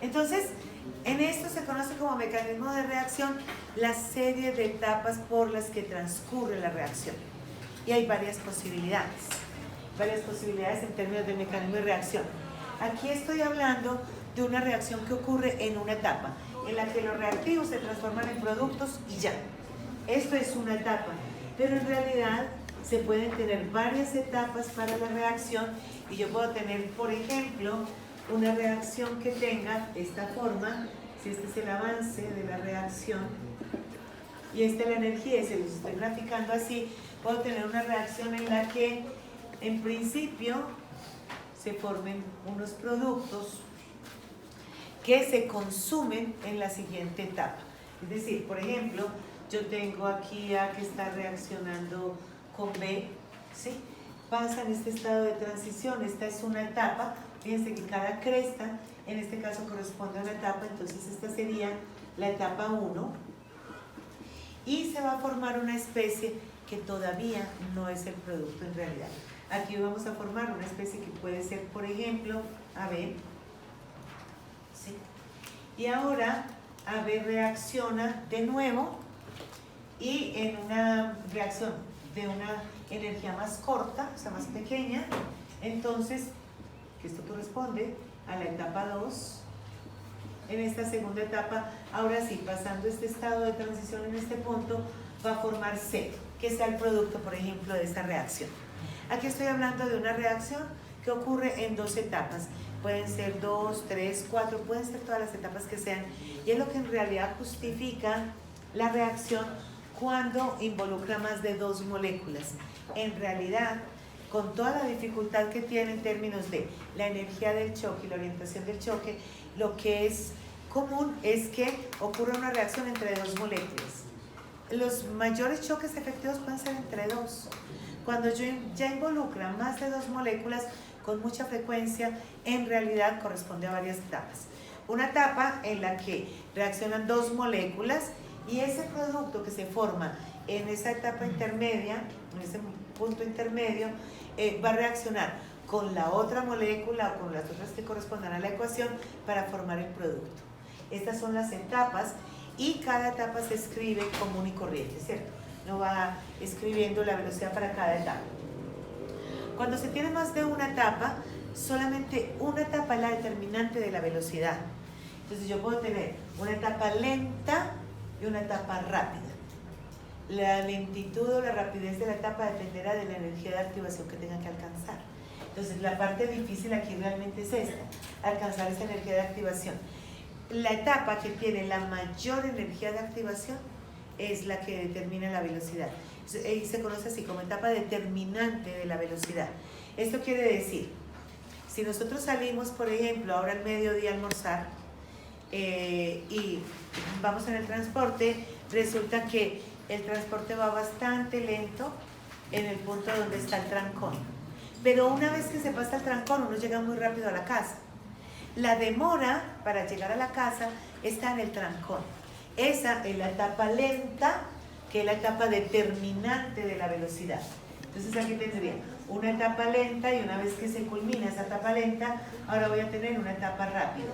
Entonces, en esto se conoce como mecanismo de reacción la serie de etapas por las que transcurre la reacción. Y hay varias posibilidades en términos de mecanismo de reacción. Aquí estoy hablando de una reacción que ocurre en una etapa, en la que los reactivos se transforman en productos y ya. Esto es una etapa, pero en realidad se pueden tener varias etapas para la reacción y yo puedo tener, por ejemplo, una reacción que tenga esta forma, si este es el avance de la reacción y esta es la energía y se los estoy graficando así, puedo tener una reacción en la que en principio se formen unos productos que se consumen en la siguiente etapa. Es decir, por ejemplo, yo tengo aquí A que está reaccionando con B, ¿sí? Pasa en este estado de transición, esta es una etapa, fíjense que cada cresta en este caso corresponde a una etapa, entonces esta sería la etapa 1 y se va a formar una especie que todavía no es el producto en realidad. Aquí vamos a formar una especie que puede ser, por ejemplo, AB, ¿sí? Y ahora AB reacciona de nuevo y en una reacción de una energía más corta, o sea, más pequeña, entonces, que esto corresponde a la etapa 2. En esta segunda etapa, ahora sí, pasando este estado de transición en este punto, va a formar C, que sea el producto, por ejemplo, de esta reacción. Aquí estoy hablando de una reacción que ocurre en 2 etapas. Pueden ser 2, 3, 4, pueden ser todas las etapas que sean. Y es lo que en realidad justifica la reacción cuando involucra más de 2 moléculas. En realidad, con toda la dificultad que tiene en términos de la energía del choque y la orientación del choque, lo que es común es que ocurra una reacción entre 2 moléculas. Los mayores choques efectivos pueden ser entre 2. Cuando ya involucra más de 2 moléculas, con mucha frecuencia, en realidad corresponde a varias etapas. Una etapa en la que reaccionan 2 moléculas y ese producto que se forma en esa etapa intermedia, en ese punto intermedio, va a reaccionar con la otra molécula o con las otras que correspondan a la ecuación para formar el producto. Estas son las etapas y cada etapa se escribe común y corriente, ¿cierto? No va escribiendo la velocidad para cada etapa. Cuando se tiene más de una etapa, solamente una etapa es la determinante de la velocidad. Entonces yo puedo tener una etapa lenta y una etapa rápida. La lentitud o la rapidez de la etapa dependerá de la energía de activación que tenga que alcanzar. Entonces la parte difícil aquí realmente es esta, alcanzar esa energía de activación. La etapa que tiene la mayor energía de activación es la que determina la velocidad. Y se conoce así como etapa determinante de la velocidad. Esto quiere decir, si nosotros salimos, por ejemplo, ahora al mediodía a almorzar y vamos en el transporte, resulta que el transporte va bastante lento en el punto donde está el trancón. Pero una vez que se pasa el trancón, uno llega muy rápido a la casa. La demora para llegar a la casa está en el trancón. Esa es la etapa lenta, que es la etapa determinante de la velocidad. Entonces aquí tendría una etapa lenta y una vez que se culmina esa etapa lenta, ahora voy a tener una etapa rápida.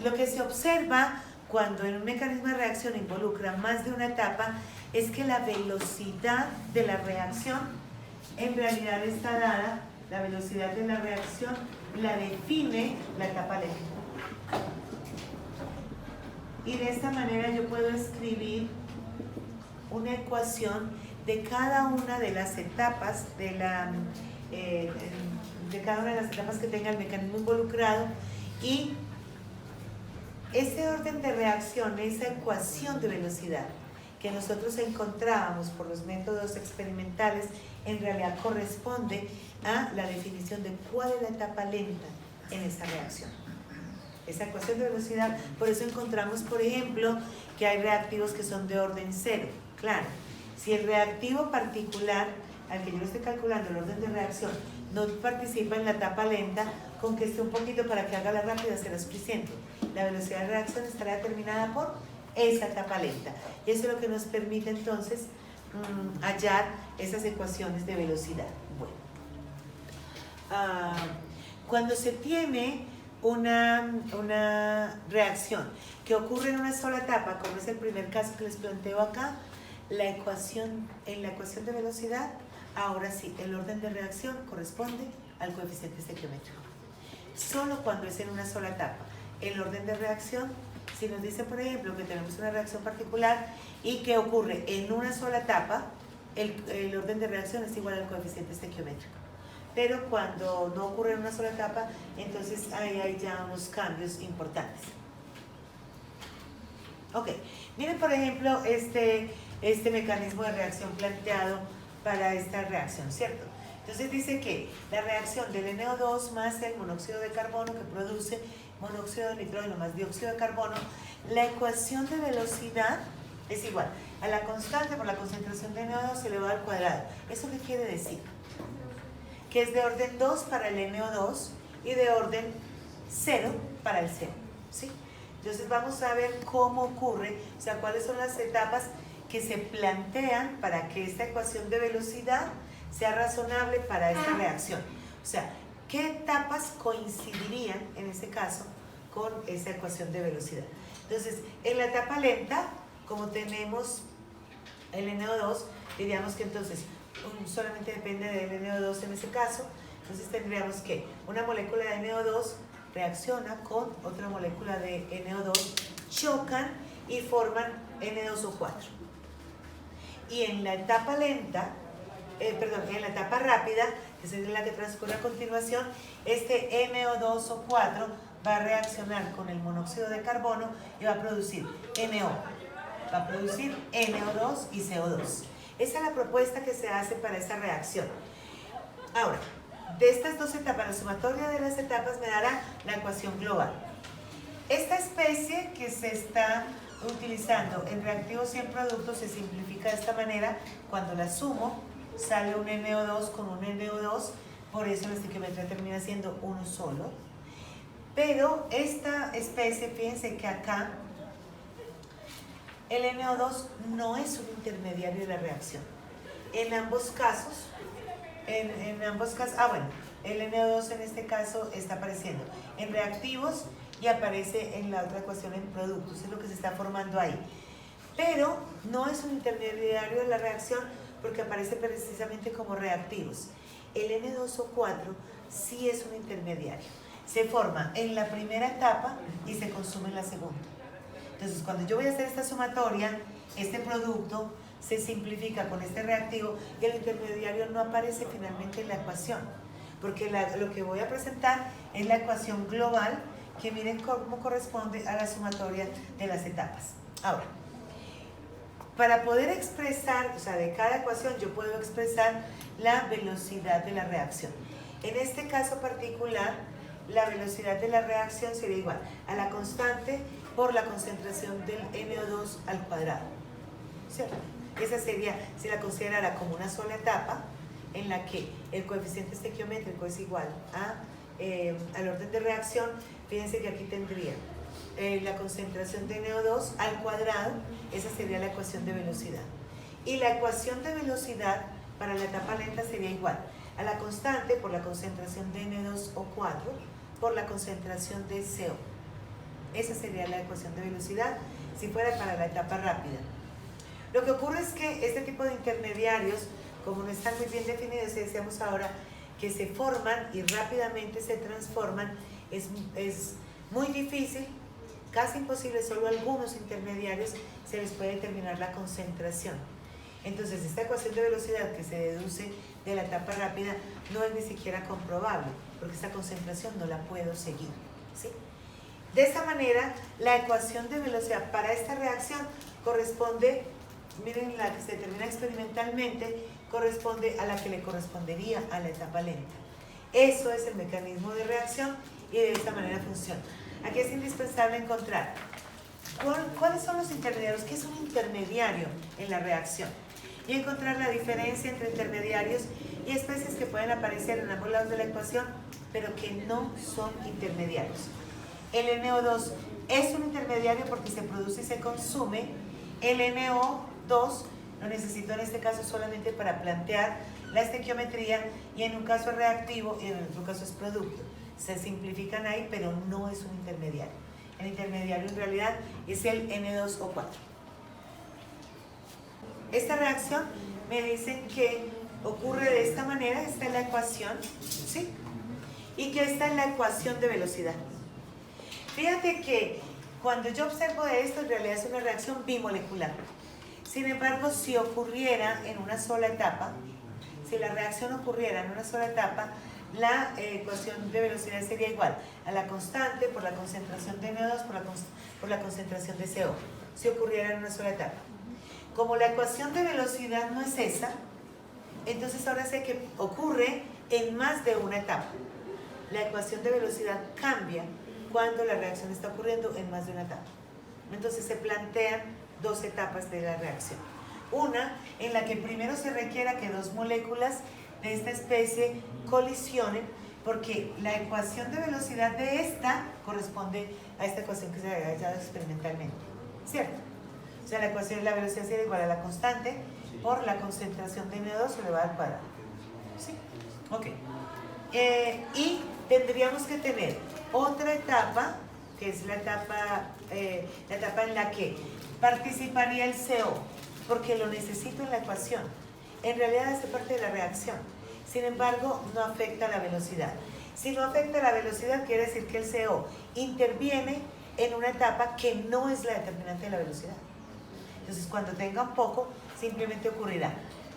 Lo que se observa cuando en un mecanismo de reacción involucra más de una etapa es que la velocidad de la reacción en realidad está dada, la velocidad de la reacción la define la etapa lenta. Y de esta manera yo puedo escribir una ecuación de cada una de las etapas de cada una de las etapas que tenga el mecanismo involucrado y ese orden de reacción, esa ecuación de velocidad que nosotros encontrábamos por los métodos experimentales, en realidad corresponde a la definición de cuál es la etapa lenta en esa reacción. Esa ecuación de velocidad, por eso encontramos, por ejemplo, que hay reactivos que son de orden 0. Claro, si el reactivo particular, al que yo estoy calculando el orden de reacción, no participa en la etapa lenta, con que esté un poquito para que haga la rápida será suficiente. La velocidad de reacción estará determinada por esa etapa lenta. Y eso es lo que nos permite entonces hallar esas ecuaciones de velocidad. Bueno, cuando se tiene una reacción que ocurre en una sola etapa, como es el primer caso que les planteo acá, en la ecuación de velocidad, ahora sí, el orden de reacción corresponde al coeficiente estequiométrico. Solo cuando es en una sola etapa. El orden de reacción, si nos dice, por ejemplo, que tenemos una reacción particular y que ocurre en una sola etapa, el orden de reacción es igual al coeficiente estequiométrico. Pero cuando no ocurre en una sola etapa, entonces ahí hay ya unos cambios importantes. Ok, miren por ejemplo este mecanismo de reacción planteado para esta reacción, ¿cierto? Entonces dice que la reacción del NO2 más el monóxido de carbono que produce monóxido de nitrógeno más dióxido de carbono, la ecuación de velocidad es igual a la constante por la concentración de NO2 elevado al cuadrado. ¿Eso qué quiere decir? Que es de orden 2 para el NO2 y de orden 0 para el CO, ¿sí? Entonces vamos a ver cómo ocurre, o sea, cuáles son las etapas que se plantean para que esta ecuación de velocidad sea razonable para esta reacción. O sea, ¿qué etapas coincidirían en ese caso con esa ecuación de velocidad? Entonces, en la etapa lenta, como tenemos el NO2, diríamos que entonces solamente depende del NO2 en ese caso, entonces tendríamos que una molécula de NO2 reacciona con otra molécula de NO2, chocan y forman N2O4. Y en la etapa lenta, en la etapa rápida, que sería la que transcurre a continuación, este NO2O4 va a reaccionar con el monóxido de carbono y va a producir NO, va a producir NO2 y CO2. Esa es la propuesta que se hace para esta reacción. Ahora, de estas dos etapas, la sumatoria de las etapas me dará la ecuación global. Esta especie que se está utilizando en reactivos y en productos se simplifica de esta manera. Cuando la sumo, sale un NO2 con un NO2, por eso la estequiometría termina siendo uno solo. Pero esta especie, fíjense que acá el NO2 no es un intermediario de la reacción. En ambos casos, el NO2 en este caso está apareciendo en reactivos y aparece en la otra ecuación en productos, es lo que se está formando ahí. Pero no es un intermediario de la reacción porque aparece precisamente como reactivos. El N2O4 sí es un intermediario. Se forma en la primera etapa y se consume en la segunda. Entonces, cuando yo voy a hacer esta sumatoria, este producto se simplifica con este reactivo y el intermediario no aparece finalmente en la ecuación, porque lo que voy a presentar es la ecuación global, que miren cómo corresponde a la sumatoria de las etapas. Ahora, para poder expresar, o sea, de cada ecuación yo puedo expresar la velocidad de la reacción. En este caso particular, la velocidad de la reacción sería igual a la constante por la concentración del NO2 al cuadrado, ¿cierto? Esa sería, si la considerara como una sola etapa, en la que el coeficiente estequiométrico es igual al orden de reacción. Fíjense que aquí tendría la concentración de NO2 al cuadrado, esa sería la ecuación de velocidad. Y la ecuación de velocidad para la etapa lenta sería igual a la constante por la concentración de N2O4 por la concentración de CO. Esa sería la ecuación de velocidad si fuera para la etapa rápida. Lo que ocurre es que este tipo de intermediarios, como no están muy bien definidos, y decíamos ahora que se forman y rápidamente se transforman, es muy difícil, casi imposible, solo algunos intermediarios se les puede determinar la concentración. Entonces, esta ecuación de velocidad que se deduce de la etapa rápida no es ni siquiera comprobable, porque esta concentración no la puedo seguir, ¿sí? De esta manera, la ecuación de velocidad para esta reacción corresponde, miren, la que se determina experimentalmente, corresponde a la que le correspondería a la etapa lenta. Eso es el mecanismo de reacción y de esta manera funciona. Aquí es indispensable encontrar cuáles son los intermediarios, qué es un intermediario en la reacción, y encontrar la diferencia entre intermediarios y especies que pueden aparecer en ambos lados de la ecuación, pero que no son intermediarios. El NO2 es un intermediario porque se produce y se consume. El NO2 lo necesito en este caso solamente para plantear la estequiometría, y en un caso es reactivo y en otro caso es producto. se simplifican ahí, pero no es un intermediario. El intermediario en realidad es el N2O4. Esta reacción me dicen que ocurre de esta manera, esta es la ecuación, ¿sí? Y que esta es la ecuación de velocidad. Fíjate que cuando yo observo esto, en realidad es una reacción bimolecular. Sin embargo, si ocurriera en una sola etapa, si la reacción ocurriera en una sola etapa, la ecuación de velocidad sería igual a la constante por la concentración de N2 por la concentración de CO, si ocurriera en una sola etapa. Como la ecuación de velocidad no es esa, entonces ahora sé que ocurre en más de una etapa. La ecuación de velocidad cambia cuando la reacción está ocurriendo en más de una etapa. Entonces se plantean dos etapas de la reacción. Una en la que primero se requiera que dos moléculas de esta especie colisionen, porque la ecuación de velocidad de esta corresponde a esta ecuación que se ha hallado experimentalmente, ¿cierto? O sea, la ecuación de la velocidad sería igual a la constante por la concentración de N2 elevado al cuadrado. ¿Sí? Ok. Y tendríamos que tener otra etapa, que es la etapa en la que participaría el CO, porque lo necesito en la ecuación. En realidad hace parte de la reacción. Sin embargo, no afecta la velocidad. Si no afecta la velocidad, quiere decir que el CO interviene en una etapa que no es la determinante de la velocidad. Entonces, cuando tenga un poco, simplemente ocurrirá.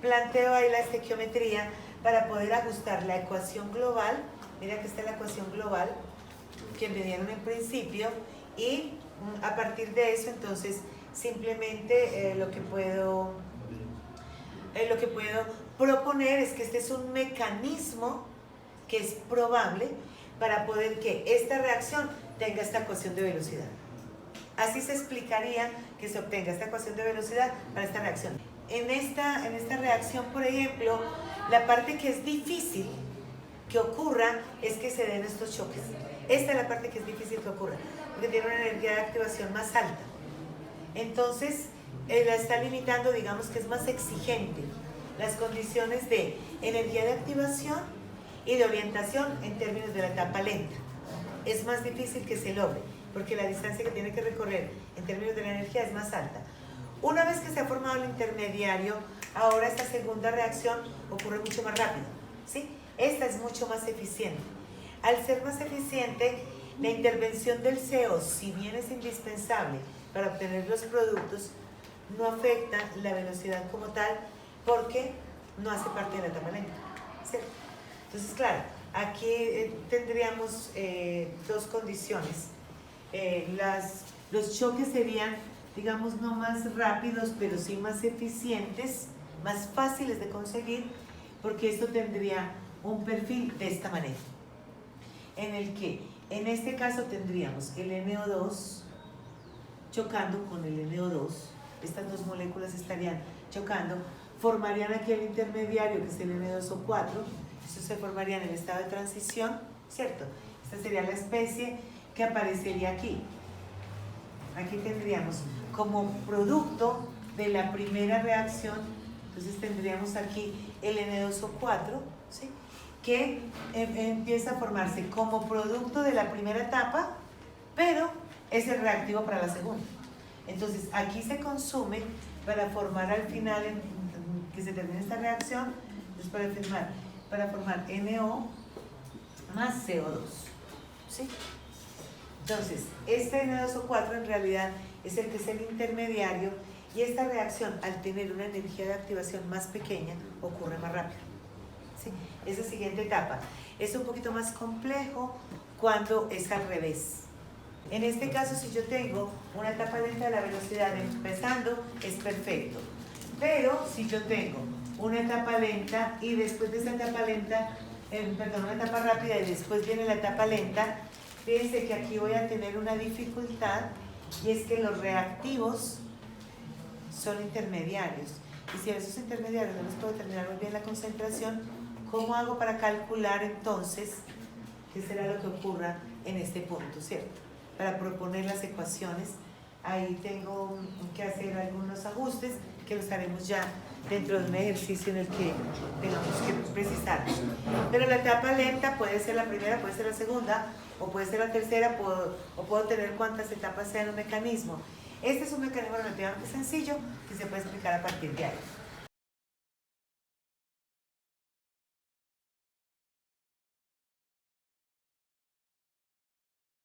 Planteo ahí la estequiometría para poder ajustar la ecuación global. Mira que esta es la ecuación global que me dieron en principio, y a partir de eso, entonces, simplemente lo que puedo proponer es que este es un mecanismo que es probable para poder que esta reacción tenga esta ecuación de velocidad. Así se explicaría que se obtenga esta ecuación de velocidad para esta reacción. En esta reacción, por ejemplo, la parte que es difícil que ocurra es que se den estos choques. Esta es la parte que es difícil que ocurra, porque tiene una energía de activación más alta. Entonces, la está limitando, digamos que es más exigente las condiciones de energía de activación y de orientación en términos de la etapa lenta. Es más difícil que se logre, porque la distancia que tiene que recorrer en términos de la energía es más alta. Una vez que se ha formado el intermediario, ahora esta segunda reacción ocurre mucho más rápido, ¿sí? Esta es mucho más eficiente. Al ser más eficiente, la intervención del CO, si bien es indispensable para obtener los productos, no afecta la velocidad como tal, porque no hace parte de la etapa lenta, ¿cierto? Entonces, claro, aquí tendríamos dos condiciones. Los choques serían, digamos, no más rápidos, pero sí más eficientes, más fáciles de conseguir, porque esto tendría un perfil de esta manera, en el que, en este caso, tendríamos el NO2 chocando con el NO2, estas dos moléculas estarían chocando, formarían aquí el intermediario, que es el N2O4, eso se formaría en el estado de transición, ¿cierto? Esta sería la especie que aparecería aquí. Aquí tendríamos como producto de la primera reacción, entonces tendríamos aquí el N2O4, ¿sí? Que empieza a formarse como producto de la primera etapa, pero es el reactivo para la segunda. Entonces aquí se consume para formar al final, que se termine esta reacción, entonces para formar NO más CO2, ¿sí? Entonces, este N2O4 en realidad es el que es el intermediario, y esta reacción, al tener una energía de activación más pequeña, ocurre más rápido, ¿sí? Esa siguiente etapa es un poquito más complejo cuando es al revés. En este caso, si yo tengo una etapa lenta de la velocidad empezando, es perfecto. Pero si yo tengo una etapa lenta y después de esa etapa lenta, una etapa rápida y después viene la etapa lenta, fíjense que aquí voy a tener una dificultad, y es que los reactivos son intermediarios. Y si a esos intermediarios no les puedo determinar muy bien la concentración, ¿cómo hago para calcular entonces qué será lo que ocurra en este punto, ¿cierto? Para proponer las ecuaciones, ahí tengo que hacer algunos ajustes que los haremos ya dentro de un ejercicio en el que tengamos que precisarlos. Pero la etapa lenta puede ser la primera, puede ser la segunda, o puede ser la tercera, o puedo tener cuantas etapas sea en un mecanismo. Este es un mecanismo relativamente sencillo que se puede explicar a partir de ahí.